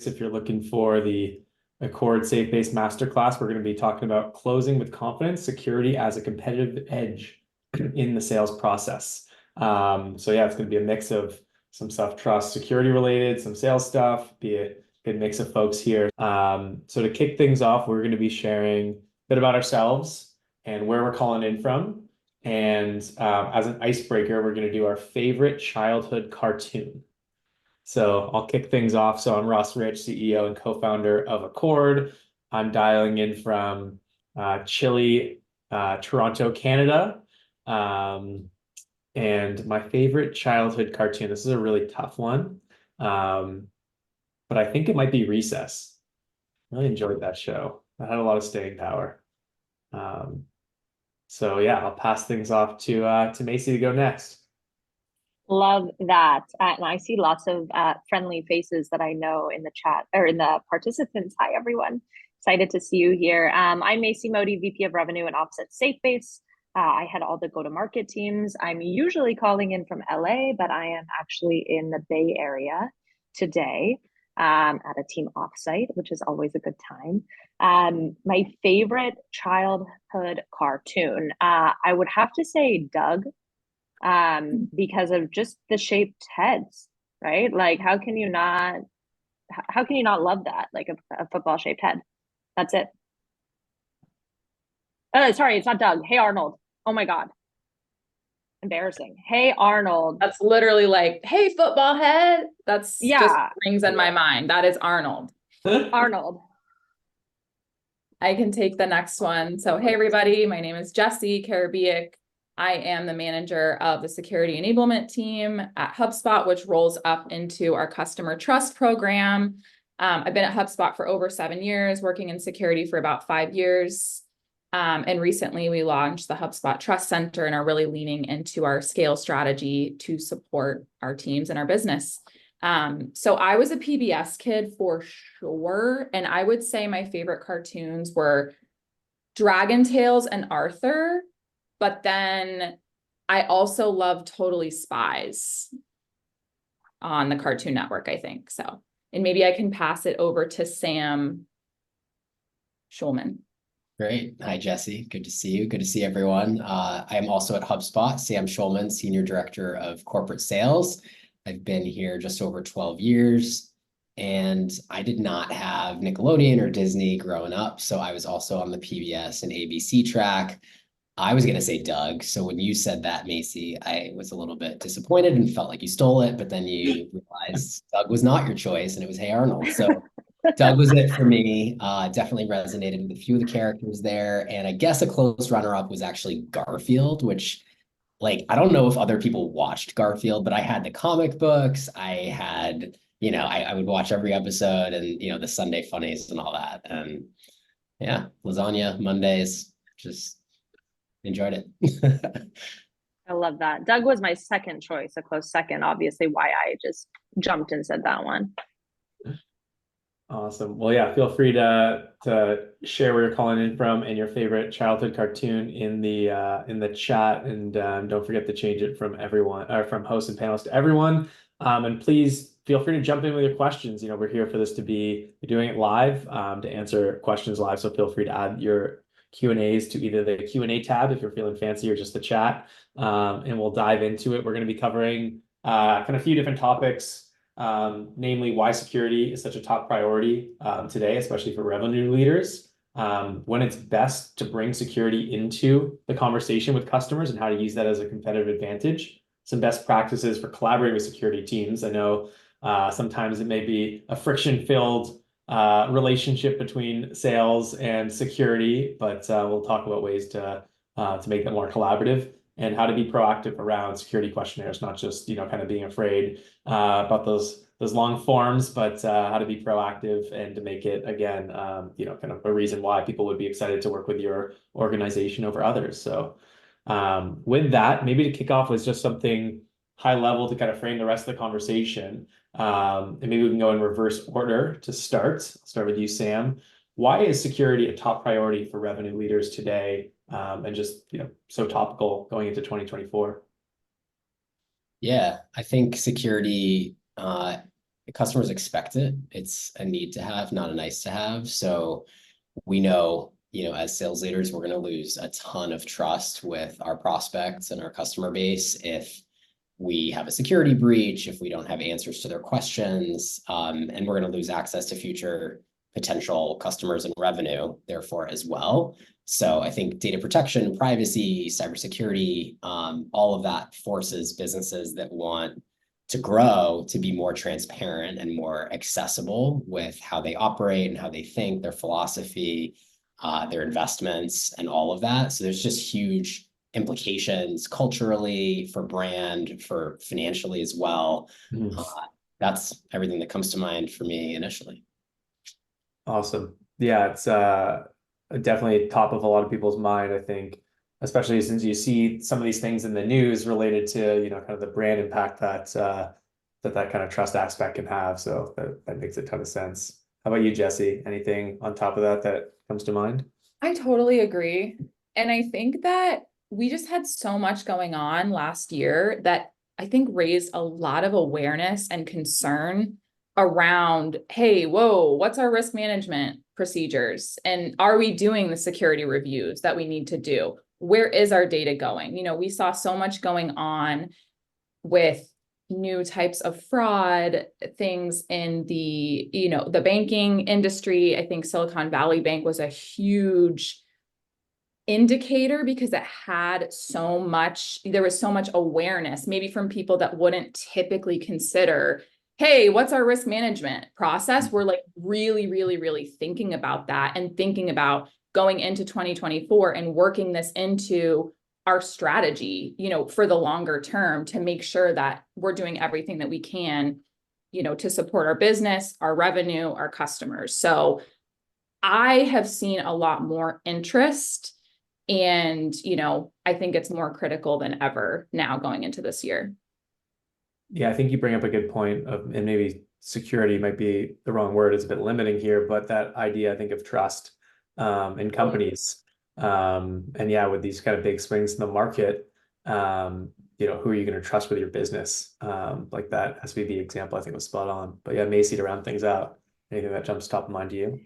If you're looking for the Accord Safe-Based Masterclass, we're going to be talking about closing with confidence, security as a competitive edge in the sales process. So yeah, it's going to be a mix of some stuff, trust, security related, some sales stuff, be a good mix of folks here. So to kick things off, we're going to be sharing a bit about ourselves and where we're calling in from. And as an icebreaker, we're going to do our favorite childhood cartoon. So I'll kick things off. So I'm Ross Rich, CEO and co-founder of Accord. I'm dialing in from chilly Toronto, Canada. And my favorite childhood cartoon, this is a really tough one, but I think it might be Recess. I really enjoyed that show. That had a lot of staying power. So yeah, I'll pass things off to Macy to go next. Love that. And I see lots of friendly faces that I know in the chat or in the participants. Hi, everyone. Excited to see you here. I'm Macy Modi, VP of Revenue and Ops at SafeBase. I head all the go-to-market teams. I'm usually calling in from LA, but I am actually in the Bay Area today at a team offsite, which is always a good time. My favorite childhood cartoon, I would have to say Doug, because of just the shaped heads, right? Like how can you not love that? Like a football shaped head. That's it. Sorry, it's not Doug. Hey Arnold. Oh my God. Embarrassing. Hey Arnold. That's literally like, hey football head. That's just Yeah. rings in my mind. That is Arnold. Arnold. I can take the next one. So hey everybody, my name is Jessie Karabiak. I am the manager of the security enablement team at HubSpot, which rolls up into our customer trust program. I've been at HubSpot for over 7 years, working in security for about 5 years. And recently we launched the HubSpot Trust Center and are really leaning into our scale strategy to support our teams and our business. So I was a PBS kid for sure. And I would say my favorite cartoons were Dragon Tales and Arthur. But then I also love Totally Spies on the Cartoon Network, I think. So, and maybe I can pass it over to Sam Schulman. Great. Hi, Jesse. Good to see you. Good to see everyone. I am also at HubSpot, Sam Schulman, Senior Director of Corporate Sales. I've been here just over 12 years, and I did not have Nickelodeon or Disney growing up, so I was also on the PBS and ABC track. I was going to say Doug. So when you said that, Macy, I was a little bit disappointed and felt like you stole it, but then you realized Doug was not your choice and it was Hey Arnold. So Doug was it for me. Definitely resonated with a few of the characters there. And I guess a close runner-up was actually Garfield, which, like, I don't know if other people watched Garfield, but I had the comic books. I had, I would watch every episode and, the Sunday funnies and all that. And yeah, lasagna, Mondays, just enjoyed it. I love that. Doug was my second choice, a close second, obviously why I just jumped and said that one. Awesome. Well, yeah, feel free to share where you're calling in from and your favorite childhood cartoon in the chat, and don't forget to change it from everyone or from hosts and panelists to everyone. And please feel free to jump in with your questions. We're here for this to be doing it live, to answer questions live. So feel free to add your Q&As to either the Q&A tab if you're feeling fancy or just the chat, and we'll dive into it. We're going to be covering kind of a few different topics, namely why security is such a top priority today, especially for revenue leaders, when it's best to bring security into the conversation with customers and how to use that as a competitive advantage, some best practices for collaborating with security teams. I know sometimes it may be a friction-filled relationship between sales and security, but we'll talk about ways to make that more collaborative and how to be proactive around security questionnaires, not just kind of being afraid about those long forms, but how to be proactive and to make it again kind of a reason why people would be excited to work with your organization over others. So with that, maybe to kick off with just something high level to kind of frame the rest of the conversation. And maybe we can go in reverse order to start. I'll start with you, Sam. Why is security a top priority for revenue leaders today, and just so topical going into 2024? Yeah, I think security customers expect it. It's a need to have, not a nice to have. So we know, as sales leaders, we're going to lose a ton of trust with our prospects and our customer base if we have a security breach, if we don't have answers to their questions, and we're going to lose access to future potential customers and revenue, therefore, as well. So I think data protection, privacy, cybersecurity, all of that forces businesses that want to grow to be more transparent and more accessible with how they operate and how they think, their philosophy, their investments, and all of that. So there's just huge implications culturally, for brand, for financially as well. That's everything that comes to mind for me initially. Awesome. Yeah, it's definitely top of a lot of people's mind, I think, especially since you see some of these things in the news related to, kind of the brand impact that that kind of trust aspect can have. So that makes a ton of sense. How about you, Jesse? Anything on top of that comes to mind? I totally agree. And I think that we just had so much going on last year that I think raised a lot of awareness and concern around, hey, whoa, what's our risk management procedures? And are we doing the security reviews that we need to do? Where is our data going? We saw so much going on with new types of fraud, things in the, the banking industry. I think Silicon Valley Bank was a huge indicator because it had there was so much awareness, maybe from people that wouldn't typically consider, hey, what's our risk management process? We're like really, really, really thinking about that and thinking about going into 2024 and working this into our strategy, for the longer term to make sure that we're doing everything that we can, to support our business, our revenue, our customers. So I have seen a lot more interest, and, I think it's more critical than ever now going into this year. Yeah, I think you bring up a good point and maybe security might be the wrong word, it's a bit limiting here, but that idea, I think, of trust in companies. And yeah, with these kind of big swings in the market, who are you going to trust with your business? Like that SVB example, I think was spot on. But yeah, Macy, to round things out, anything that jumps top of mind to you?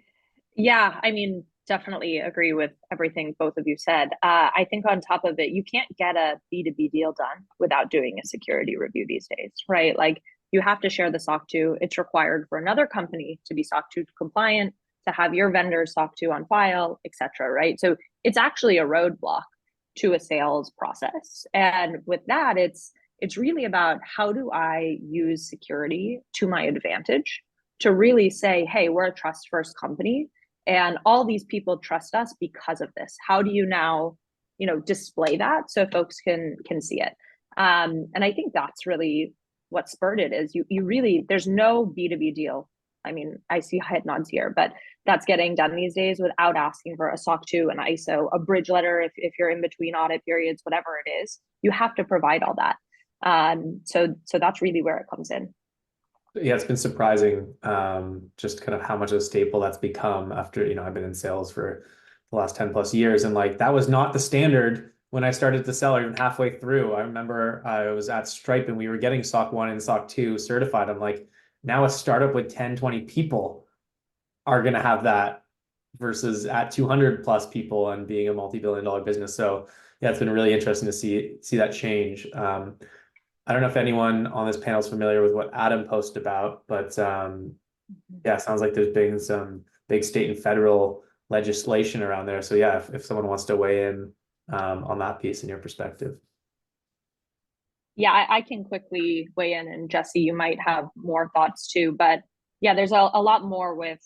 Yeah, I mean, definitely agree with everything both of you said. I think on top of it, you can't get a B2B deal done without doing a security review these days, right? Like you have to share the SOC 2. It's required for another company to be SOC 2 compliant, to have your vendor SOC 2 on file, et cetera, right? So it's actually a roadblock to a sales process. And with that, it's really about how do I use security to my advantage to really say, hey, we're a trust first company. And all these people trust us because of this. How do you now, display that so folks can see it? And I think that's really what spurred it. Is you really, there's no B2B deal. I mean, I see head nods here, but that's getting done these days without asking for a SOC 2, an ISO, a bridge letter. If you're in between audit periods, whatever it is, you have to provide all that. So that's really where it comes in. Yeah, it's been surprising, just kind of how much of a staple that's become after, I've been in sales for the last 10 plus years. And like, that was not the standard when I started to sell, or even halfway through. I remember I was at Stripe and we were getting SOC 1 and SOC 2 certified. I'm like, now a startup with 10, 20 people are going to have that versus at 200 plus people and being a multi-billion-dollar business. So yeah, it's been really interesting to see that change. I don't know if anyone on this panel is familiar with what Adam posted about, but yeah, it sounds like there's been some big state and federal legislation around there. So yeah, if someone wants to weigh in on that piece in your perspective. Yeah, I can quickly weigh in, and Jesse, you might have more thoughts too. But yeah, there's a lot more with,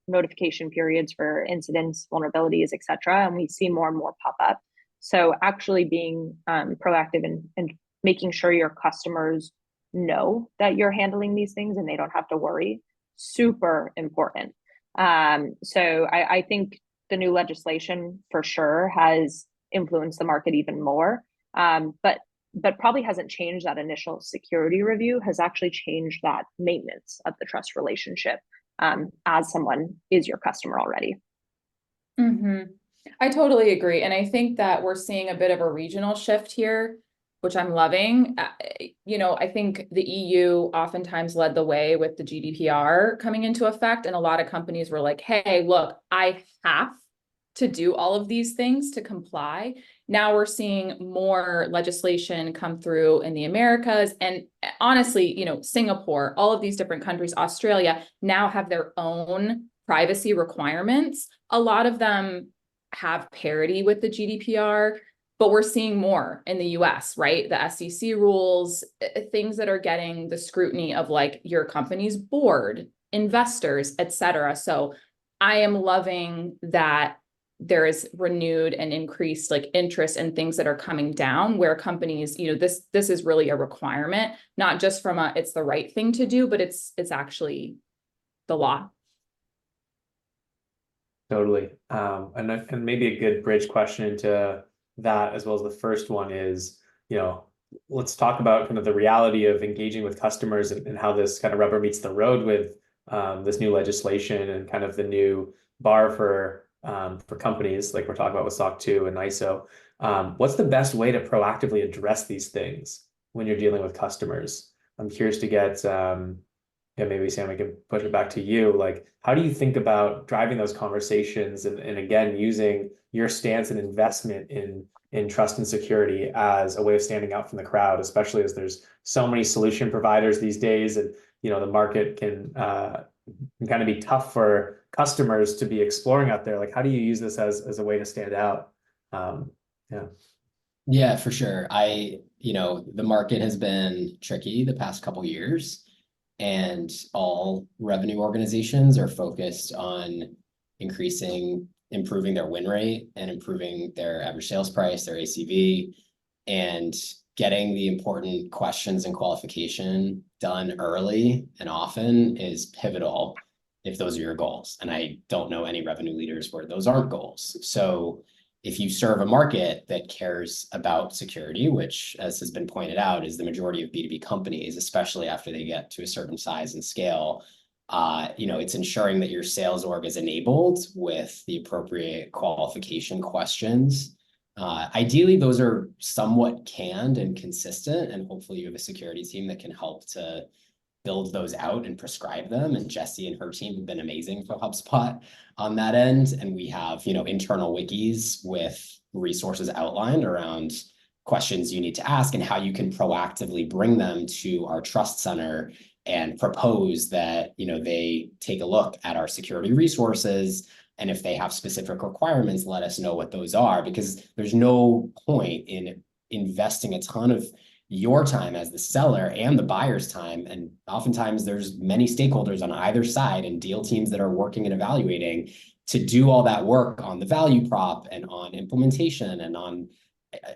notification periods for incidents, vulnerabilities, et cetera. And we see more and more pop up. So actually being proactive and making sure your customers know that you're handling these things and they don't have to worry, super important. So I think the new legislation for sure has influenced the market even more. But probably hasn't changed that initial security review, has actually changed that maintenance of the trust relationship as someone is your customer already. I totally agree. And I think that we're seeing a bit of a regional shift here. which I'm loving. You know, I think the EU oftentimes led the way with the GDPR coming into effect. And a lot of companies were like, hey, look, I have to do all of these things to comply. Now we're seeing more legislation come through in the Americas. And honestly, you know, Singapore, all of these different countries, Australia, now have their own privacy requirements. A lot of them have parity with the GDPR, but we're seeing more in the US, right? The SEC rules, things that are getting the scrutiny of like your company's board, investors, et cetera. So I am loving that there is renewed and increased like interest in things that are coming down where companies, you know, this is really a requirement, not just from a, it's the right thing to do, but it's actually the law. Totally. And maybe a good bridge question into that, as well as the first one is, you know, let's talk about kind of the reality of engaging with customers and how this kind of rubber meets the road with this new legislation and kind of the new bar for companies like we're talking about with SOC 2 and ISO. What's the best way to proactively address these things when you're dealing with customers? I'm curious to get, yeah, maybe Sam, I can push it back to you. Like, how do you think about driving those conversations and again, using your stance and investment in trust and security as a way of standing out from the crowd, especially as there's so many solution providers these days, and you know the market can kind of be tough for customers to be exploring out there. Like, how do you use this as a way to stand out? Yeah. Yeah, for sure. You know, the market has been tricky the past couple years, and all revenue organizations are focused on improving their win rate and improving their average sales price, their ACV, and getting the important questions and qualification done early and often is pivotal if those are your goals. And I don't know any revenue leaders where those aren't goals. So if you serve a market that cares about security, which, as has been pointed out, is the majority of B2B companies, especially after they get to a certain size and scale, you know, it's ensuring that your sales org is enabled with the appropriate qualification questions. Ideally, those are somewhat canned and consistent, and hopefully you have a security team that can help to build those out and prescribe them. And Jessie and her team have been amazing for HubSpot on that end. And we have, you know, internal wikis with resources outlined around questions you need to ask and how you can proactively bring them to our trust center and propose that, you know, they take a look at our security resources. And if they have specific requirements, let us know what those are, because there's no point in investing a ton of your time as the seller and the buyer's time. And oftentimes there's many stakeholders on either side and deal teams that are working and evaluating to do all that work on the value prop and on implementation and on,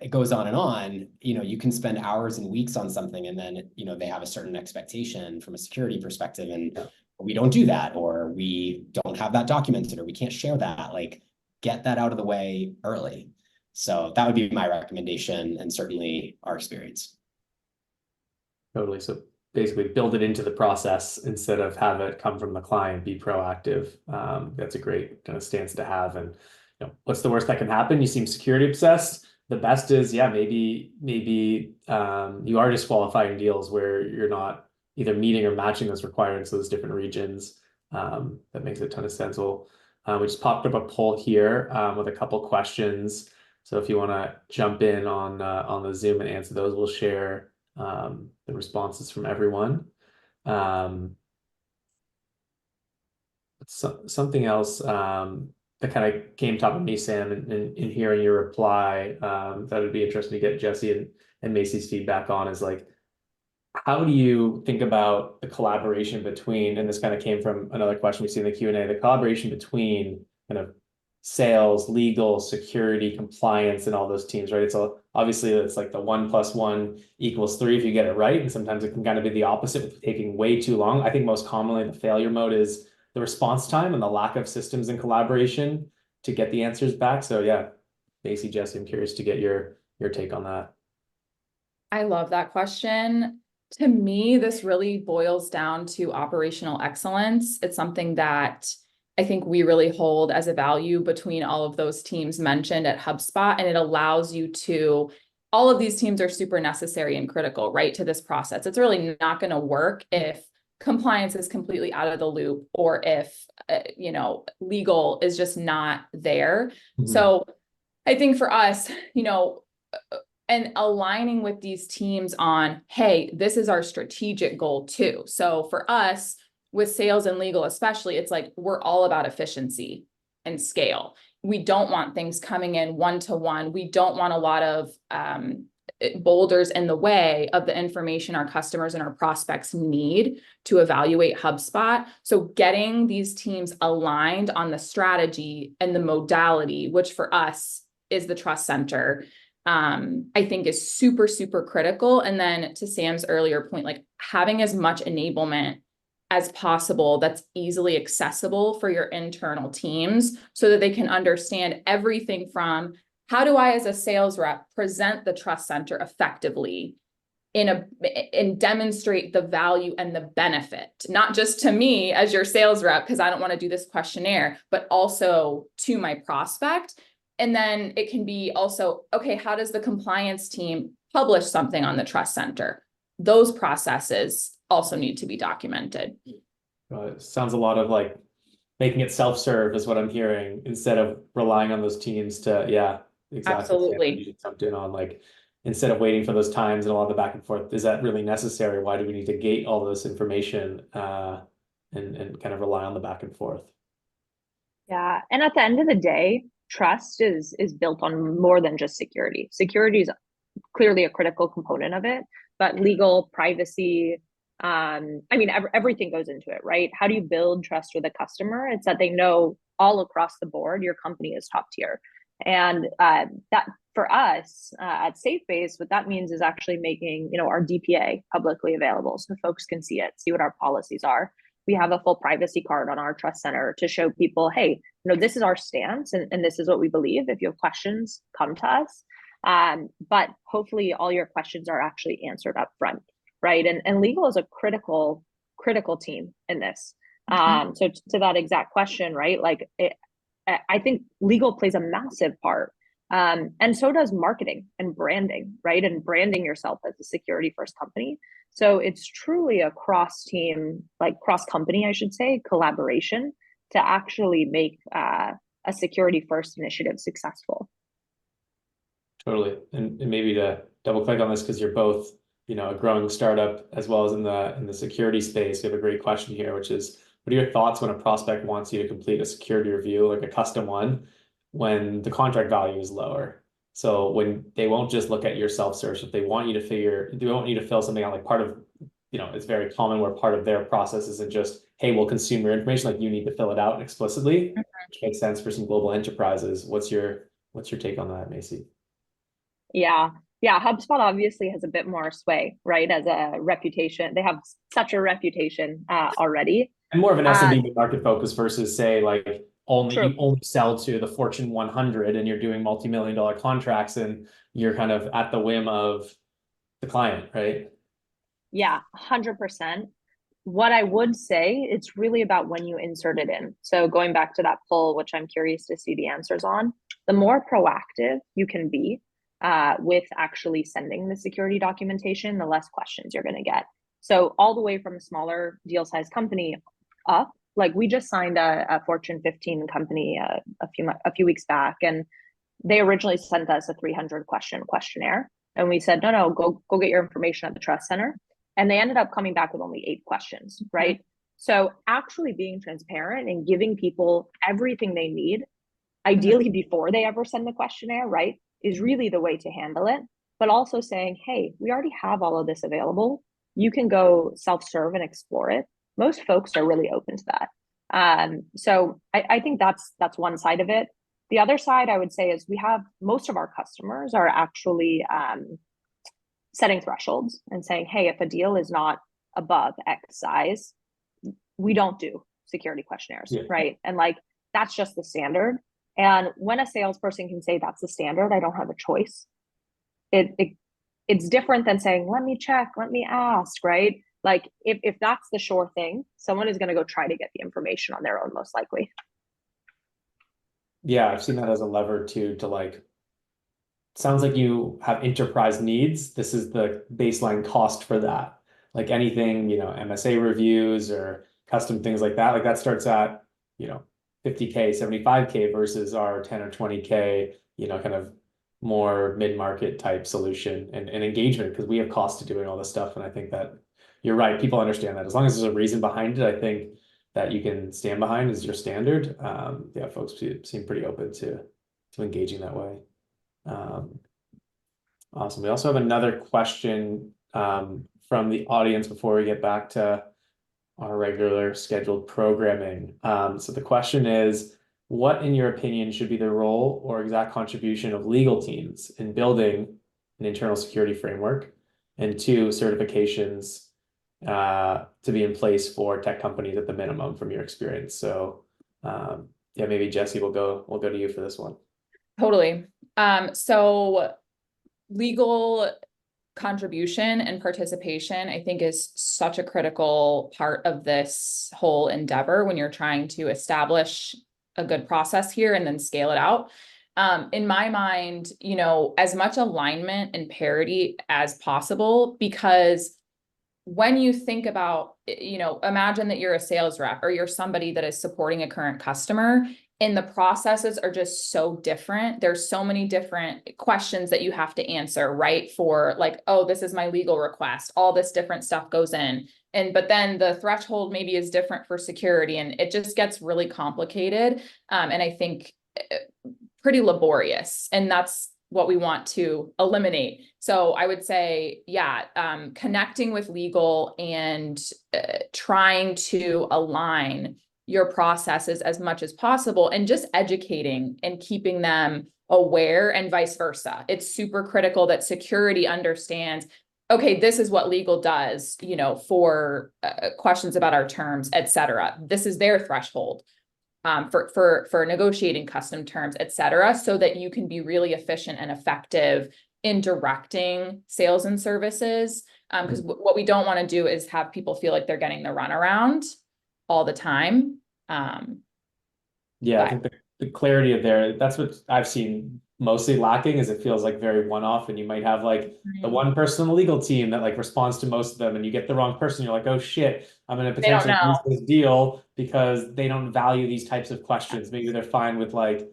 it goes on and on. You know, you can spend hours and weeks on something and then, you know, they have a certain expectation from a security perspective and we don't do that, or we don't have that documented, or we can't share that. Like, get that out of the way early. So that would be my recommendation and certainly our experience. Totally. So basically build it into the process instead of have it come from the client, be proactive. That's a great kind of stance to have. And you know, what's the worst that can happen? You seem security obsessed. The best is, yeah, maybe you are disqualifying deals where you're not either meeting or matching those requirements of those different regions. That makes a ton of sense. Well, we just popped up a poll here with a couple questions. So if you want to jump in on the Zoom and answer those, we'll share the responses from everyone. Something else that kind of came top of me, Sam, in hearing your reply, that would be interesting to get Jessie and Macy's feedback on is like, how do you think about the collaboration between, and this kind of came from another question we see in the Q&A, the collaboration between kind of sales, legal, security, compliance, and all those teams, right? So obviously it's like the 1 + 1 = 3 if you get it right. And sometimes it can kind of be the opposite with taking way too long. I think most commonly the failure mode is the response time and the lack of systems and collaboration to get the answers back. So yeah, Macy, Jessie, I'm curious to get your take on that. I love that question. To me, this really boils down to operational excellence. It's something that I think we really hold as a value between all of those teams mentioned at HubSpot, and it allows you to all of these teams are super necessary and critical, right, to this process. It's really not going to work if compliance is completely out of the loop, or if, legal is just not there. Mhm. So I think for us, and aligning with these teams on, hey, this is our strategic goal too. So for us, with sales and legal especially, it's like we're all about efficiency and scale. We don't want things coming in one-to-one. We don't want a lot of boulders in the way of the information our customers and our prospects need to evaluate HubSpot. So getting these teams aligned on the strategy and the modality, which for us is the trust center, I think is super, super critical. And then to Sam's earlier point, like having as much enablement as possible that's easily accessible for your internal teams so that they can understand everything from how do I, as a sales rep, present the trust center effectively and demonstrate the value and the benefit, not just to me as your sales rep, because I don't want to do this questionnaire, but also to my prospect. And then it can be also, okay, how does the compliance team publish something on the trust center? Those processes also need to be documented. It sounds a lot of like making it self-serve is what I'm hearing, instead of relying on those teams to, yeah, exactly. Absolutely. You just jumped in on, like, instead of waiting for those times and a lot of the back and forth, is that really necessary? Why do we need to gate all this information and kind of rely on the back and forth? Yeah, and at the end of the day, trust is built on more than just security. Security is clearly a critical component of it, but legal, privacy, everything goes into it, right? How do you build trust with a customer? It's that they know all across the board your company is top tier. And that for us at SafeBase, what that means is actually making our DPA publicly available so folks can see it, see what our policies are. We have a full privacy card on our trust center to show people, hey, this is our stance and this is what we believe. If you have questions, come to us. But hopefully all your questions are actually answered up front, right? And legal is a critical team in this. So to that exact question, right? Like I think legal plays a massive part. And so does marketing and branding, right? And branding yourself as a security first company. So it's truly a cross team, like cross company, I should say, collaboration to actually make a security first initiative successful. Totally. And maybe to double click on this, because you're both, a growing startup as well as in the security space, you have a great question here, which is, what are your thoughts when a prospect wants you to complete a security review, like a custom one, when the contract value is lower? So when they won't just look at your self-search, if they want you to fill something out, like part of, it's very common where part of their process isn't just, hey, we'll consume your information, like you need to fill it out explicitly, which makes sense for some global enterprises. What's your take on that, Macy? Yeah. HubSpot obviously has a bit more sway, right? As a reputation, they have such a reputation already. And more of an SMB market focus versus, say, like you only sell to the Fortune 100 and you're doing multi-million-dollar contracts and you're kind of at the whim of the client, right? Yeah, 100%. What I would say, it's really about when you insert it in. So going back to that poll, which I'm curious to see the answers on, the more proactive you can be with actually sending the security documentation, the less questions you're going to get. So all the way from a smaller deal size company up, like we just signed a Fortune 15 company a few weeks back, and they originally sent us a 300 question questionnaire, and we said, no, go get your information at the trust center. And they ended up coming back with only 8 questions, right? Mm-hmm. So actually being transparent and giving people everything they need, ideally before they ever send the questionnaire, right, is really the way to handle it. But also saying, hey, we already have all of this available. You can go self-serve and explore it. Most folks are really open to that. So I think that's one side of it. The other side I would say is we have most of our customers are actually setting thresholds and saying, hey, if a deal is not above X size, we don't do security questionnaires, right? And like, that's just the standard. And when a salesperson can say that's the standard, I don't have a choice. It's different than saying, let me check, let me ask, right? Like if that's the sure thing, someone is going to go try to get the information on their own, most likely. Yeah, I've seen that as a lever too, to like sounds like you have enterprise needs. This is the baseline cost for that. Like anything, MSA reviews or custom things like that starts at, 50K, 75K versus our 10 or 20K, kind of more mid-market type solution and engagement, because we have costs to doing all this stuff. And I think that you're right. People understand that as long as there's a reason behind it, I think that you can stand behind as your standard. Yeah, folks seem pretty open to engaging that way. Awesome. We also have another question from the audience before we get back to our regular scheduled programming. So the question is, what, in your opinion, should be the role or exact contribution of legal teams in building an internal security framework? And 2, certifications to be in place for tech companies at the minimum from your experience. So yeah, maybe Jesse, we'll go to you for this one. Totally. So legal contribution and participation, I think, is such a critical part of this whole endeavor when you're trying to establish a good process here and then scale it out. In my mind, as much alignment and parity as possible, because when you think about, imagine that you're a sales rep or you're somebody that is supporting a current customer, and the processes are just so different. There's so many different questions that you have to answer, right? For like, oh, this is my legal request. All this different stuff goes in. But then the threshold maybe is different for security, and it just gets really complicated. And I think pretty laborious. And that's what we want to eliminate. So I would say, yeah, connecting with legal and trying to align your processes as much as possible, and just educating and keeping them aware, and vice versa. It's super critical that security understands, okay, this is what legal does, for questions about our terms, et cetera. This is their threshold for negotiating custom terms, et cetera, so that you can be really efficient and effective in directing sales and services. Because what we don't want to do is have people feel like they're getting the runaround all the time. Yeah, I think the clarity of that's what I've seen mostly lacking, is it feels like very one-off, and you might have like the one person on the legal team that like responds to most of them, and you get the wrong person, you're like, oh shit, I'm gonna potentially lose this deal because they don't value these types of questions. Maybe they're fine with like,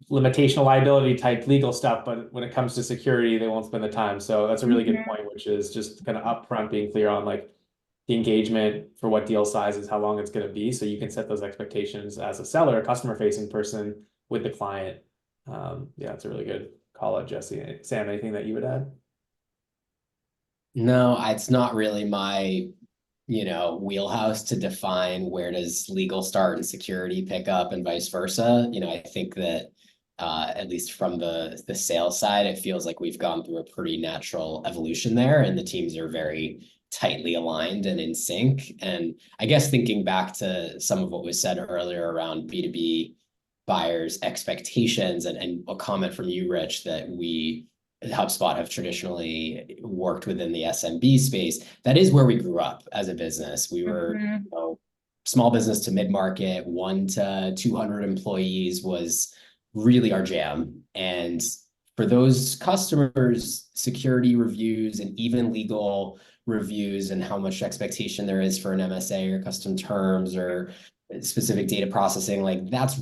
limitational liability type legal stuff, but when it comes to security, they won't spend the time. So that's a really good point, which is just kind of upfront being clear on like the engagement for what deal size is, how long it's going to be, so you can set those expectations as a seller, a customer facing person with the client. Yeah, it's a really good call out, Jesse. Sam, anything that you would add? No, it's not really my, wheelhouse to define where does legal start and security pick up and vice versa. I think that at least from the sales side, it feels like we've gone through a pretty natural evolution there, and the teams are very tightly aligned and in sync. And I guess thinking back to some of what was said earlier around B2B buyers' expectations, and a comment from you, Rich, that we at HubSpot have traditionally worked within the SMB space. That is where we grew up as a business. We were small business to mid-market, 1 to 200 employees was really our jam. And for those customers, security reviews and even legal reviews and how much expectation there is for an MSA or custom terms or specific data processing, like that's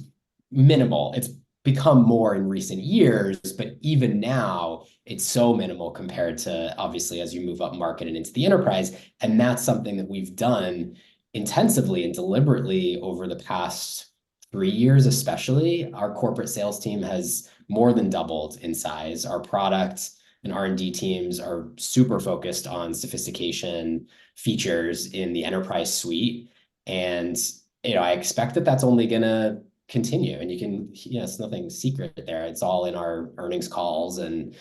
minimal. It's become more in recent years, but even now it's so minimal compared to obviously as you move up market and into the enterprise. And that's something that we've done intensively and deliberately over the past 3 years, especially. Our corporate sales team has more than doubled in size. Our product and R&D teams are super focused on sophistication features in the enterprise suite. And, I expect that that's only going to continue. And you can, it's nothing secret there. It's all in our earnings calls and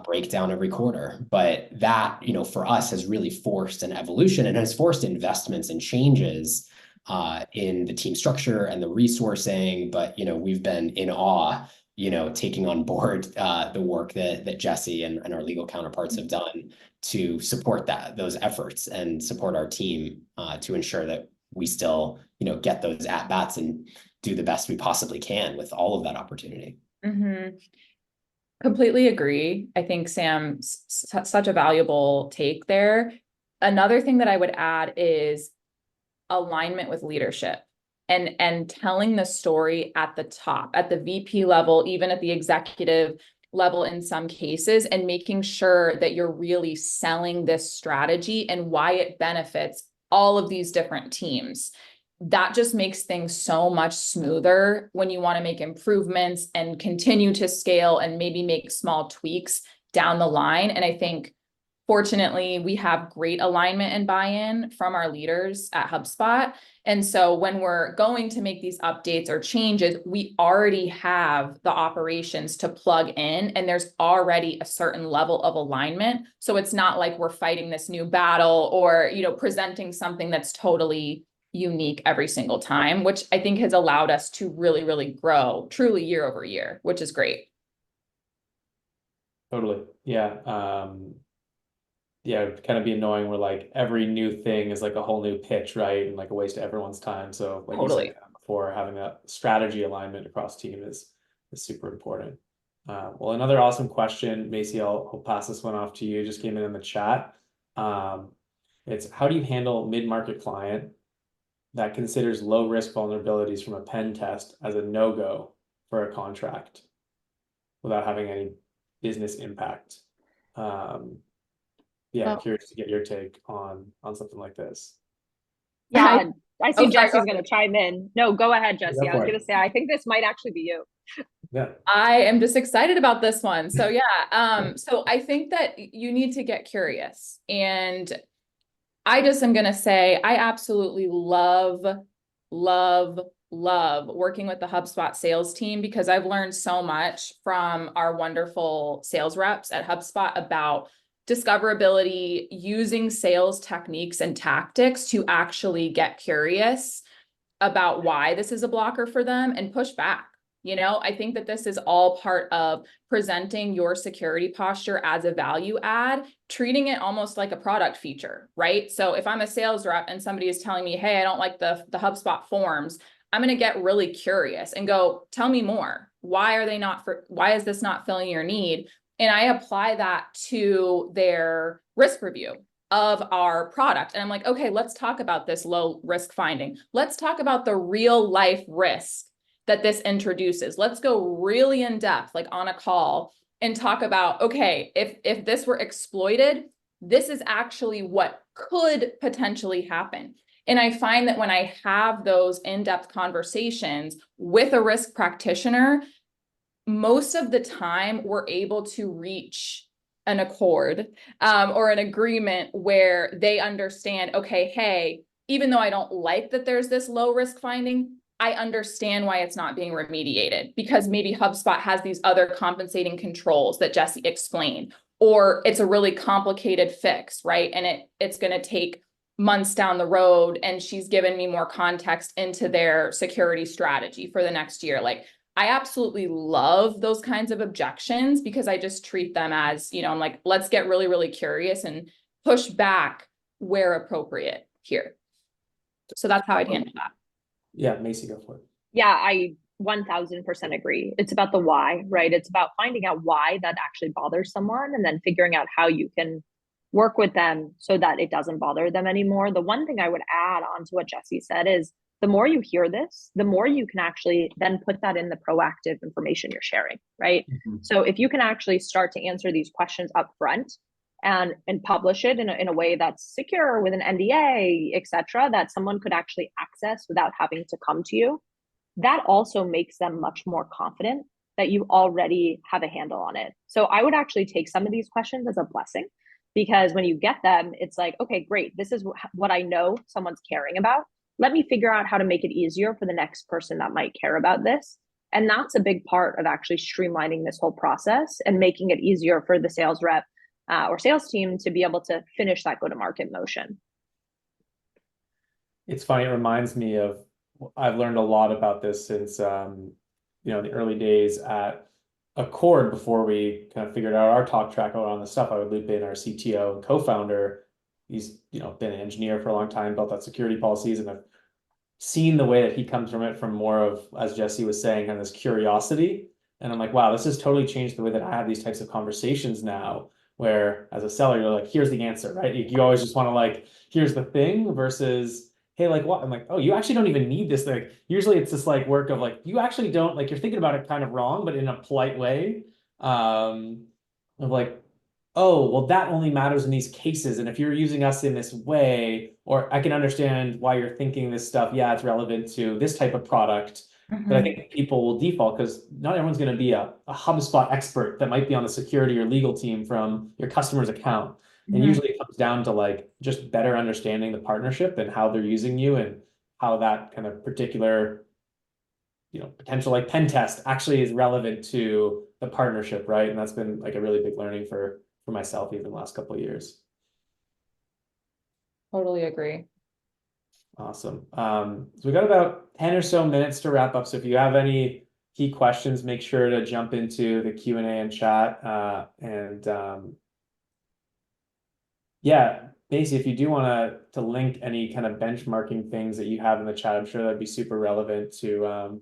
breakdown every quarter. But that, for us has really forced an evolution and has forced investments and changes in the team structure and the resourcing. But, we've been in awe, taking on board the work that Jesse and our legal counterparts have done to support those efforts and support our team to ensure that we still, get those at-bats and do the best we possibly can with all of that opportunity. Completely agree. I think Sam's such a valuable take there. Another thing that I would add is alignment with leadership and telling the story at the top, at the VP level, even at the executive level in some cases, and making sure that you're really selling this strategy and why it benefits all of these different teams. That just makes things so much smoother when you want to make improvements and continue to scale and maybe make small tweaks down the line. And I think, fortunately, we have great alignment and buy-in from our leaders at HubSpot. And so when we're going to make these updates or changes, we already have the operations to plug in, and there's already a certain level of alignment. So it's not like we're fighting this new battle or, presenting something that's totally unique every single time, which I think has allowed us to really, really grow truly year over year, which is great. Totally. Yeah. Yeah, it'd kind of be annoying where like every new thing is like a whole new pitch, right? And like a waste of everyone's time. So like Totally. you said before, having a strategy alignment across team is super important. Well, another awesome question, Macy, I'll pass this one off to you. Just came in the chat. It's how do you handle mid-market client that considers low risk vulnerabilities from a pen test as a no-go for a contract without having any business impact? Yeah, curious to get your take on something like this. Yeah, I see sorry, Jesse's going to chime in. No, go ahead, Jesse. I was going to say, I think this might actually be you. Yeah. I am just excited about this one. So yeah, so I think that you need to get curious, and I just am going to say, I absolutely love working with the HubSpot sales team, because I've learned so much from our wonderful sales reps at HubSpot about discoverability, using sales techniques and tactics to actually get curious about why this is a blocker for them and push back. I think that this is all part of presenting your security posture as a value add, treating it almost like a product feature, right? So if I'm a sales rep and somebody is telling me, hey, I don't like the HubSpot forms, I'm going to get really curious and go, tell me more. Why is this not filling your need? And I apply that to their risk review of our product. And I'm like, okay, let's talk about this low risk finding. Let's talk about the real life risk that this introduces. Let's go really in depth, like on a call, and talk about, okay, if this were exploited, this is actually what could potentially happen. And I find that when I have those in-depth conversations with a risk practitioner, most of the time we're able to reach an accord or an agreement where they understand, okay, hey, even though I don't like that there's this low risk finding, I understand why it's not being remediated, because maybe HubSpot has these other compensating controls that Jesse explained, or it's a really complicated fix, right? And it's going to take months down the road, and she's given me more context into their security strategy for the next year. Like, I absolutely love those kinds of objections, because I just treat them as, I'm like, let's get really, really curious and push back where appropriate here. So that's how I'd handle that. Yeah, Macy, go for it. Yeah, I 1000% agree. It's about the why, right? It's about finding out why that actually bothers someone, and then figuring out how you can work with them so that it doesn't bother them anymore. The one thing I would add on to what Jesse said is, the more you hear this, the more you can actually then put that in the proactive information you're sharing, right? Mm-hmm. So if you can actually start to answer these questions up front and publish it in a way that's secure with an NDA, et cetera, that someone could actually access without having to come to you, that also makes them much more confident that you already have a handle on it. So I would actually take some of these questions as a blessing, because when you get them, it's like, okay, great, this is what I know someone's caring about. Let me figure out how to make it easier for the next person that might care about this. And that's a big part of actually streamlining this whole process and making it easier for the sales rep or sales team to be able to finish that go-to-market motion. It's funny, it reminds me of, I've learned a lot about this since, the early days at Accord. Before we kind of figured out our talk track on the stuff, I would loop in our CTO and co-founder. He's, been an engineer for a long time, built out security policies, and I've seen the way that he comes from it from more of, as Jesse was saying, kind of this curiosity. And I'm like, wow, this has totally changed the way that I have these types of conversations now, where as a seller, you're like, here's the answer, right? You always just want to like, here's the thing versus, hey, like what? I'm like, oh, you actually don't even need this thing. Usually it's this like work of like, you actually don't, like, you're thinking about it kind of wrong, but in a polite way. Of like, oh, well, that only matters in these cases. And if you're using us in this way, or I can understand why you're thinking this stuff, yeah, it's relevant to this type of product. But I think people will default because not everyone's going to be a HubSpot expert that might be on the security or legal team from your customer's account. And usually it comes down to like just better understanding the partnership and how they're using you and how that kind of particular, potential like pen test actually is relevant to the partnership, right? And that's been like a really big learning for myself even the last couple of years. Totally agree. Awesome. So we got about 10 or so minutes to wrap up. So if you have any key questions, make sure to jump into the Q&A and chat. Yeah, basically, if you do want to link any kind of benchmarking things that you have in the chat, I'm sure that'd be super relevant to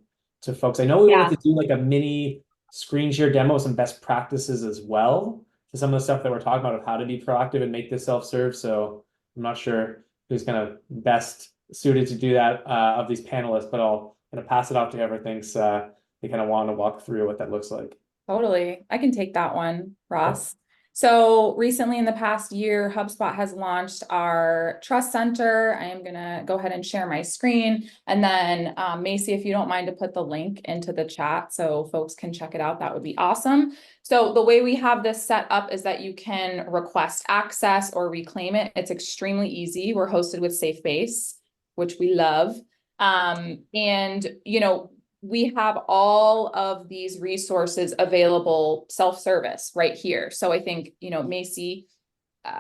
folks. I know we wanted to do like a mini screen share demo of some best practices as well to some of the stuff that we're talking about of how to be proactive and make this self-serve. So I'm not sure who's kind of best suited to do that of these panelists, but I'll kind of pass it off to whoever thinks they kind of want to walk through what that looks like. Totally. I can take that one, Ross. So recently in the past year, HubSpot has launched our Trust Center. I am going to go ahead and share my screen. And then Macy, if you don't mind to put the link into the chat so folks can check it out, that would be awesome. So the way we have this set up is that you can request access or reclaim it. It's extremely easy. We're hosted with SafeBase, which we love. We have all of these resources available self-service right here. So I think, Macy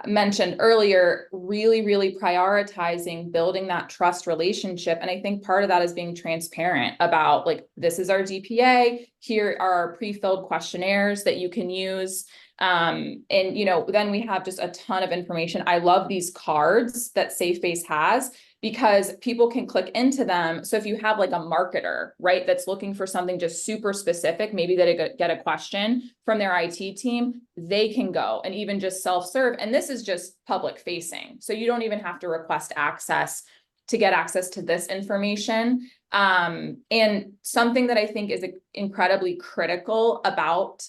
mentioned earlier, really, really prioritizing building that trust relationship. And I think part of that is being transparent about like, this is our DPA, here are our pre-filled questionnaires that you can use. Then we have just a ton of information. I love these cards that SafeBase has, because people can click into them. So if you have like a marketer, right, that's looking for something just super specific, maybe they get a question from their IT team, they can go and even just self-serve. And this is just public facing. So you don't even have to request access to get access to this information. And something that I think is incredibly critical about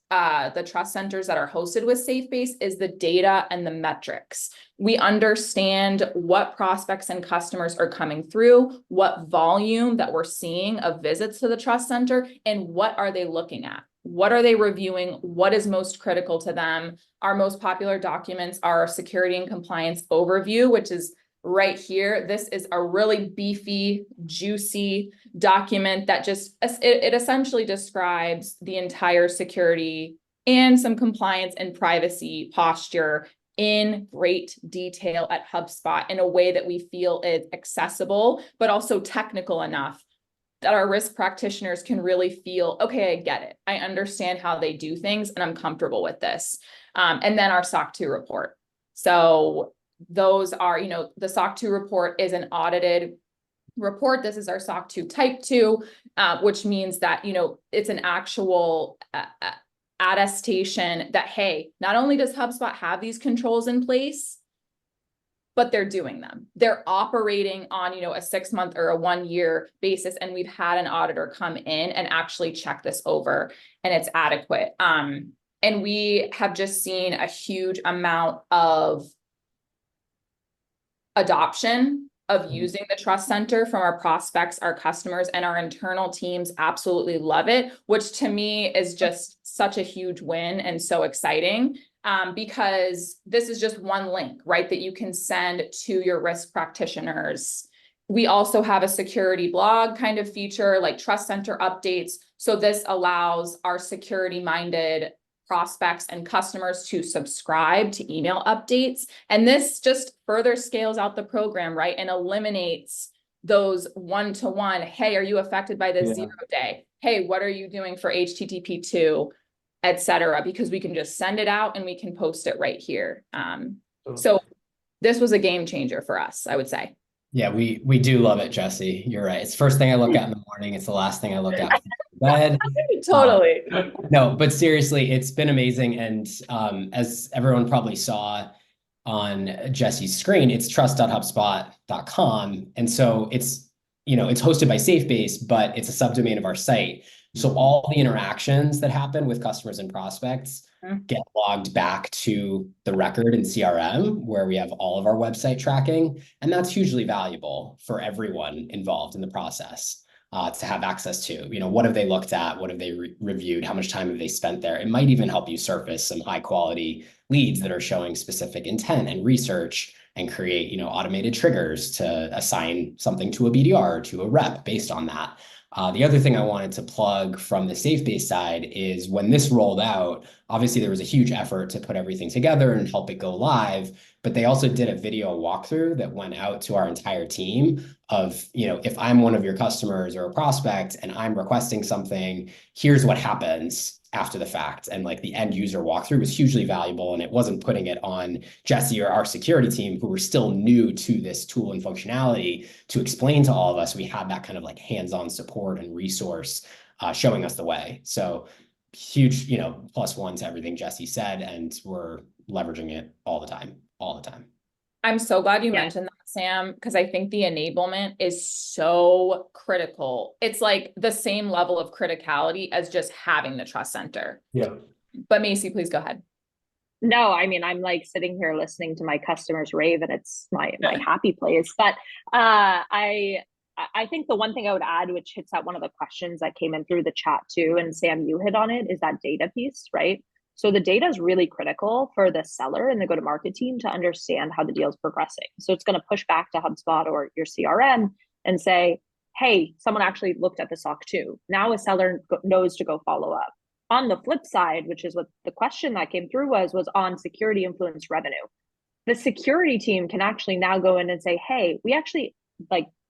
the trust centers that are hosted with SafeBase is the data and the metrics. We understand what prospects and customers are coming through, what volume that we're seeing of visits to the trust center, and what are they looking at? What are they reviewing? What is most critical to them? Our most popular documents are our security and compliance overview, which is right here. This is a really beefy, juicy document that just, it essentially describes the entire security and some compliance and privacy posture in great detail at HubSpot in a way that we feel is accessible, but also technical enough that our risk practitioners can really feel, okay, I get it. I understand how they do things and I'm comfortable with this. And then our SOC 2 report. So those are, the SOC 2 report is an audited report. This is our SOC 2 type 2, which means that, it's an actual attestation that, hey, not only does HubSpot have these controls in place, but they're doing them. They're operating on, a 6-month or a 1-year basis. And we've had an auditor come in and actually check this over and it's adequate. And we have just seen a huge amount of adoption of using the Trust Center from our prospects, our customers, and our internal teams absolutely love it, which to me is just such a huge win and so exciting, because this is just one link, right, that you can send to your risk practitioners. We also have a security blog kind of feature, like Trust Center updates. So this allows our security-minded prospects and customers to subscribe to email updates. And this just further scales out the program, right? And eliminates those one-to-one, hey, are you affected by this 0 day? Hey, what are you doing for HTTP2, et cetera? Because we can just send it out and we can post it right here. So this was a game changer for us, I would say. Yeah, we do love it, Jesse. You're right. It's the first thing I look at in the morning. It's the last thing I look at Go ahead. Totally. No, but seriously, it's been amazing. And as everyone probably saw on Jesse's screen, it's trust.hubspot.com. And so it's, it's hosted by SafeBase, but it's a subdomain of our site. So all the interactions that happen with customers and prospects get logged back to the record in CRM, where we have all of our website tracking. And that's hugely valuable for everyone involved in the process. To have access to, what have they looked at? What have they reviewed? How much time have they spent there? It might even help you surface some high quality leads that are showing specific intent and research, and create, automated triggers to assign something to a BDR or to a rep based on that. The other thing I wanted to plug from the SafeBase side is when this rolled out, obviously there was a huge effort to put everything together and help it go live, but they also did a video walkthrough that went out to our entire team of, if I'm one of your customers or a prospect and I'm requesting something, here's what happens after the fact. And like the end user walkthrough was hugely valuable, and it wasn't putting it on Jesse or our security team, who were still new to this tool and functionality, to explain to all of us. We had that kind of like hands-on support and resource showing us the way. So huge, +1 to everything Jesse said, and we're leveraging it all the time. I'm so glad you mentioned that, Sam, because I think the enablement is so critical. It's like the same level of criticality as just having the trust center. Yeah. But Macy, please go ahead. No, I mean, I'm like sitting here listening to my customers rave, and it's my happy place. But I think the one thing I would add, which hits at one of the questions that came in through the chat too, and Sam, you hit on it, is that data piece, right? So the data is really critical for the seller and the go-to-market team to understand how the deal is progressing. So it's going to push back to HubSpot or your CRM and say, hey, someone actually looked at the SOC 2. Now a seller knows to go follow up. On the flip side, which is what the question that came through was on security influence revenue. The security team can actually now go in and say, hey,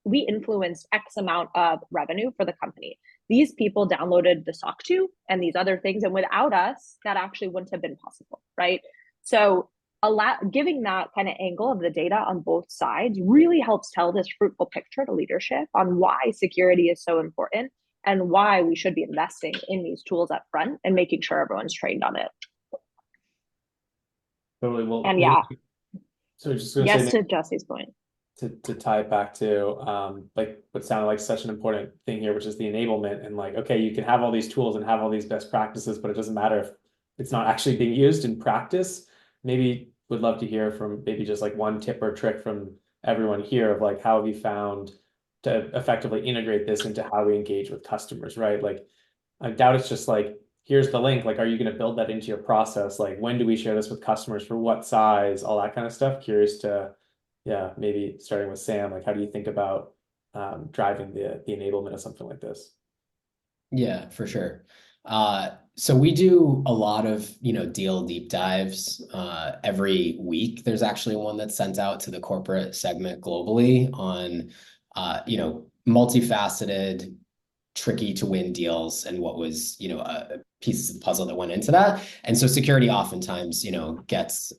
we influenced X amount of revenue for the company. These people downloaded the SOC 2 and these other things, and without us, that actually wouldn't have been possible, right? So giving that kind of angle of the data on both sides really helps tell this fruitful picture to leadership on why security is so important and why we should be investing in these tools up front and making sure everyone's trained on it. Totally. Well, and so just gonna yes, say, to Jesse's point, to tie it back to like what sounded like such an important thing here, which is the enablement. And like, okay, you can have all these tools and have all these best practices, but it doesn't matter if it's not actually being used in practice. Maybe would love to hear from maybe just like one tip or trick from everyone here of like, how have you found to effectively integrate this into how we engage with customers, right? Like, I doubt it's just like, here's the link, like, are you going to build that into your process? Like, when do we share this with customers, for what size, all that kind of stuff. Curious to, maybe starting with Sam, like, how do you think about driving the enablement of something like this? Yeah, for sure. So we do a lot of, deal deep dives every week. There's actually one that's sent out to the corporate segment globally on, multifaceted, tricky to win deals and what was, pieces of the puzzle that went into that. And so security oftentimes, gets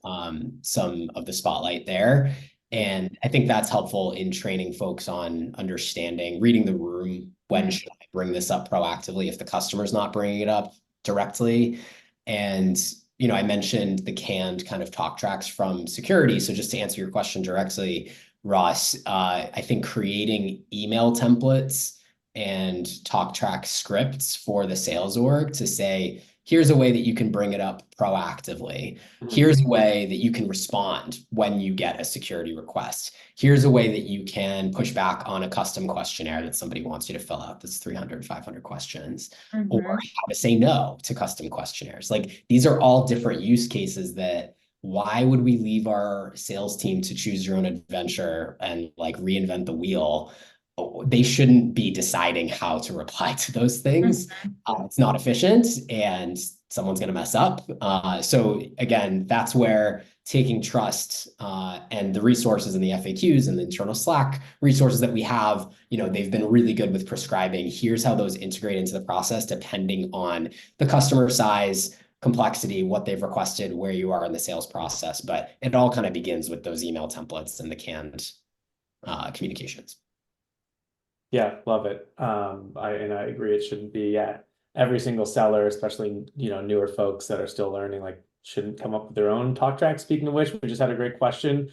some of the spotlight there. And I think that's helpful in training folks on understanding, reading the room. When should I bring this up proactively if the customer's not bringing it up directly? And, I mentioned the canned kind of talk tracks from security. So just to answer your question directly, Ross, I think creating email templates and talk track scripts for the sales org to say, here's a way that you can bring it up proactively. Here's a way that you can respond when you get a security request. Here's a way that you can push back on a custom questionnaire that somebody wants you to fill out that's 300, 500 questions, or how to say no to custom questionnaires. Like, these are all different use cases that, why would we leave our sales team to choose your own adventure and like reinvent the wheel? They shouldn't be deciding how to reply to those things. It's not efficient and someone's going to mess up. So again, that's where taking trust and the resources and the FAQs and the internal Slack resources that we have, they've been really good with prescribing. Here's how those integrate into the process, depending on the customer size, complexity, what they've requested, where you are in the sales process. But it all kind of begins with those email templates and the canned communications. Yeah, love it. I agree. It shouldn't be, yeah. Every single seller, especially, newer folks that are still learning, like shouldn't come up with their own talk track. Speaking of which, we just had a great question.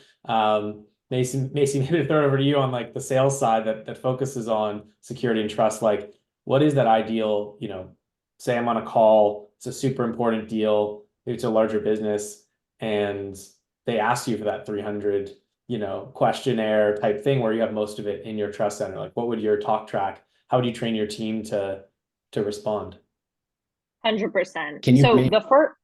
Macy, maybe to throw it over to you on like the sales side that focuses on security and trust. Like, what is that ideal, say I'm on a call, it's a super important deal, maybe it's a larger business, and they ask you for that 300 questionnaire type thing where you have most of it in your trust center. Like, what would your talk track? How would you train your team to respond? 100%. Can you So maybe, the first,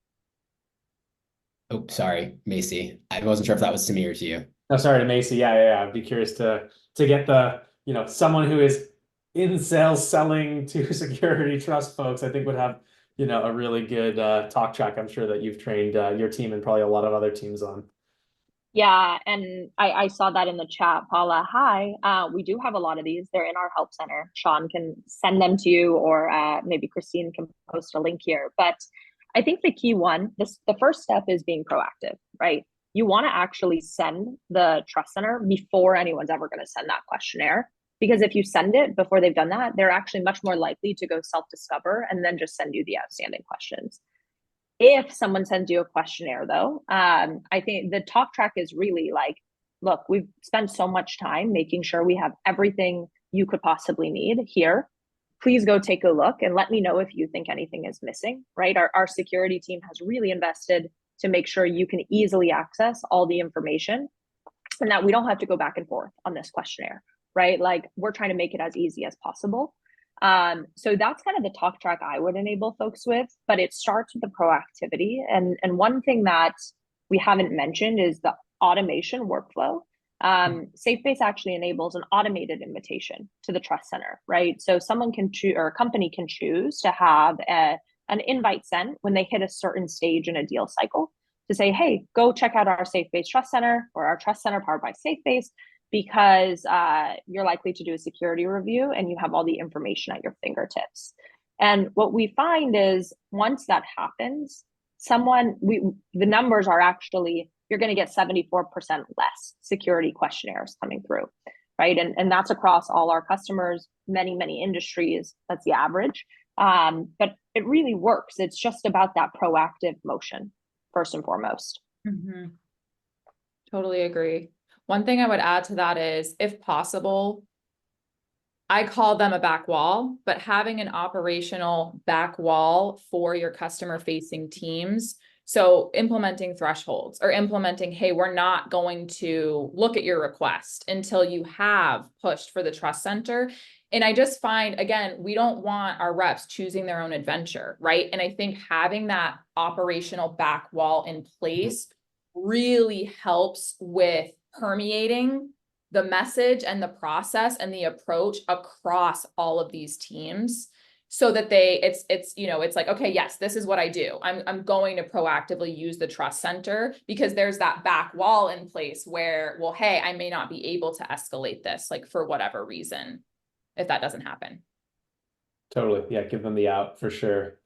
oh, sorry, Macy. I wasn't sure if that was to me or to you. No, sorry to Macy. Yeah. I'd be curious to get the, someone who is in sales selling to security trust folks, I think would have, a really good talk track. I'm sure that you've trained your team and probably a lot of other teams on. yeah, and I saw that in the chat, Paula. Hi, we do have a lot of these. They're in our help center. Sean can send them to you, or maybe Christine can post a link here. But I think the key one, the first step is being proactive, right? You want to actually send the trust center before anyone's ever going to send that questionnaire. Because if you send it before they've done that, they're actually much more likely to go self-discover and then just send you the outstanding questions. If someone sends you a questionnaire, though, I think the talk track is really like, look, we've spent so much time making sure we have everything you could possibly need here. Please go take a look and let me know if you think anything is missing, right? Our security team has really invested to make sure you can easily access all the information and that we don't have to go back and forth on this questionnaire, right? Like, we're trying to make it as easy as possible. So that's kind of the talk track I would enable folks with, but it starts with the proactivity. And one thing that we haven't mentioned is the automation workflow. SafeBase actually enables an automated invitation to the trust center, right? So someone can choose, or a company can choose to have an invite sent when they hit a certain stage in a deal cycle to say, hey, go check out our SafeBase Trust Center or our Trust Center powered by SafeBase, because you're likely to do a security review and you have all the information at your fingertips. And what we find is once that happens, the numbers are actually, you're going to get 74% less security questionnaires coming through, right? And that's across all our customers, many industries. That's the average. But it really works. It's just about that proactive motion, first and foremost. Mm-hmm. Totally agree. One thing I would add to that is, if possible, I call them a back wall, but having an operational back wall for your customer facing teams. So implementing thresholds or implementing, hey, we're not going to look at your request until you have pushed for the trust center. And I just find, again, we don't want our reps choosing their own adventure, right? And I think having that operational back wall in place really helps with permeating the message and the process and the approach across all of these teams, so that it's like, okay, yes, this is what I do. I'm going to proactively use the trust center, because there's that back wall in place where, well, hey, I may not be able to escalate this, like, for whatever reason, if that doesn't happen. Totally. Yeah, give them the out for sure.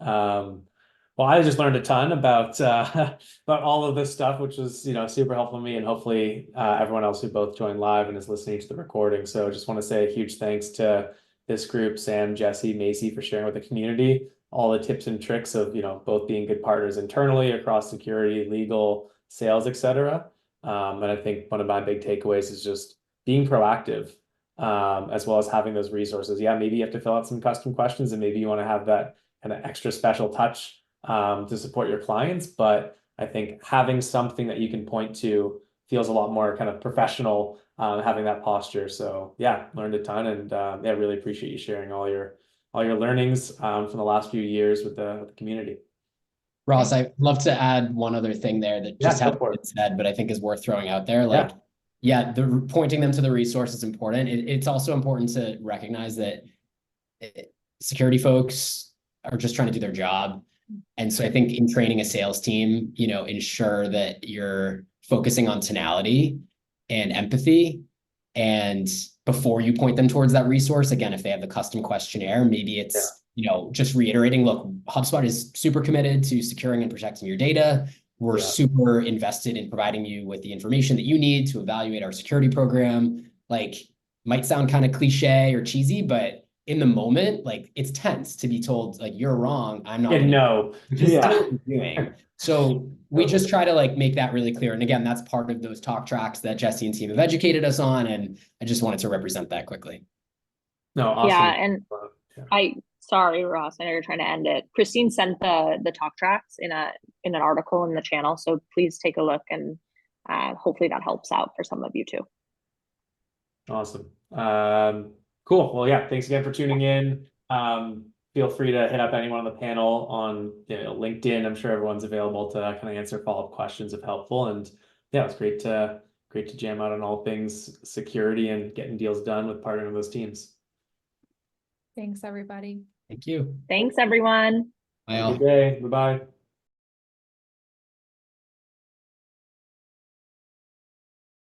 Well, I just learned a ton about about all of this stuff, which was, super helpful to me, and hopefully everyone else who both joined live and is listening to the recording. So I just want to say a huge thanks to this group, Sam, Jesse, Macy, for sharing with the community all the tips and tricks of, both being good partners internally across security, legal, sales, etc. And I think one of my big takeaways is just being proactive, as well as having those resources. Yeah, maybe you have to fill out some custom questions, and maybe you want to have that kind of extra special touch to support your clients. But I think having something that you can point to feels a lot more kind of professional, having that posture. So yeah, learned a ton, and yeah, really appreciate you sharing all your learnings from the last few years with the community. Ross, I'd love to add one other thing there that just hasn't been said, but I think is worth throwing out there. Like, yeah, the pointing them to the resource is important. It's also important to recognize that security folks are just trying to do their job. And so I think in training a sales team, ensure that you're focusing on tonality and empathy. And before you point them towards that resource, again, if they have the custom questionnaire, maybe it's, just reiterating, look, HubSpot is super committed to securing and protecting your data. We're super invested in providing you with the information that you need to evaluate our security program. Like, might sound kind of cliche or cheesy, but in the moment, like it's tense to be told like you're wrong. I'm not Yeah, gonna no. just Yeah. do what you're doing. So we just try to like make that really clear. And again, that's part of those talk tracks that Jesse and team have educated us on. And I just wanted to represent that quickly. No, awesome. Yeah, and Yeah. sorry, Ross, I know you're trying to end it. Christine sent the talk tracks in an article in the channel, so please take a look, and hopefully that helps out for some of you too. Awesome. Cool. Well, yeah, thanks again for tuning in. Feel free to hit up anyone on the panel on LinkedIn. I'm sure everyone's available to kind of answer follow-up questions if helpful. And yeah, it was great to jam out on all things security and getting deals done with partnering with those teams. Thanks, everybody. Thank you. Thanks, everyone. Bye Have a all. good day. Bye-bye.